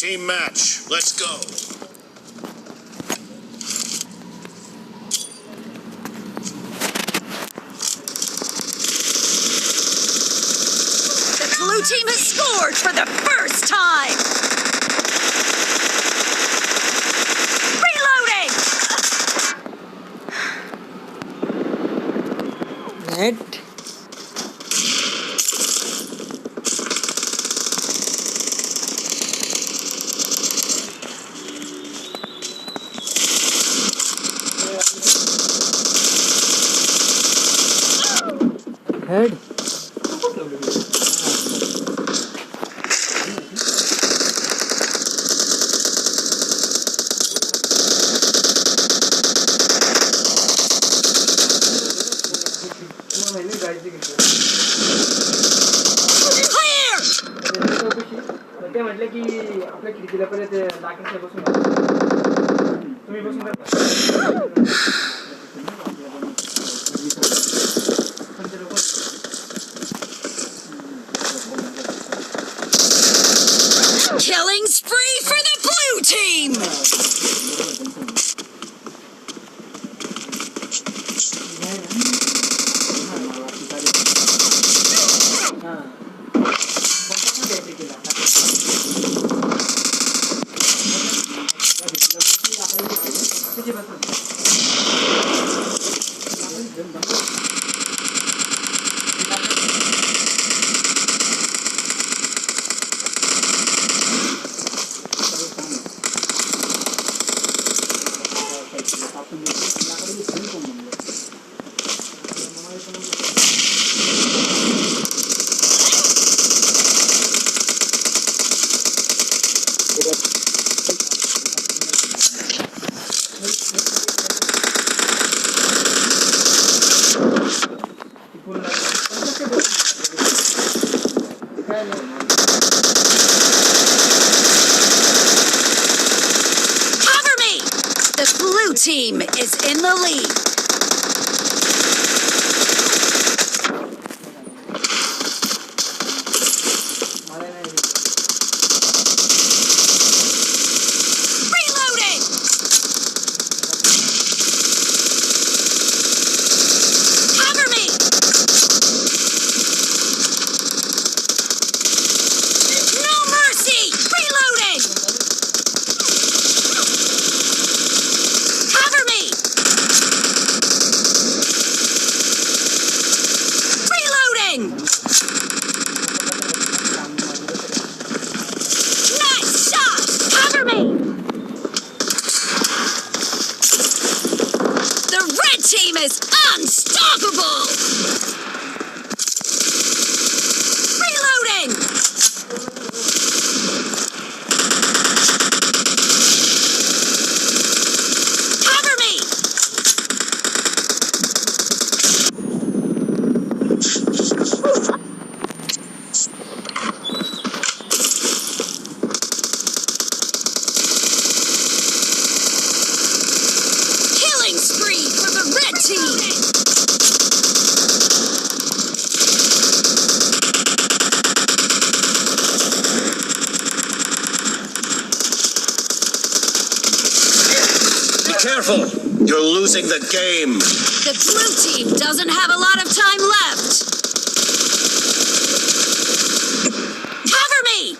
Team match. Let's go. The blue team has scored for the first time. Reloading. Net. Head. ते म्हटले की आपल्या खिडकीला पर्यंत लाकडीच्या बसून तुम्ही बसून करता Killing spree for the blue team. Cover me! The blue team is in the lead. Reloading! Cover me! No mercy! Reloading! Cover me! Reloading! Nice shot! Cover me! The red team is unstoppable! Reloading! Cover me! Killing spree for the red team! Be careful. You're losing the game. The blue team doesn't have a lot of time left. Cover me!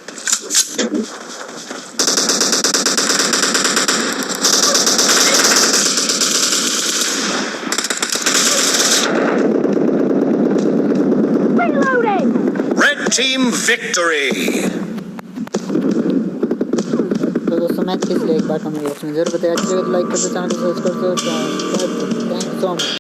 Reloading! Red team victory. तो दोस्तों match किस लिए एक बार comment box में जरूर बताइए। अच्छी लगे तो लाइक कर दो, चैनल को सब्सक्राइब कर दो। Thank you so much.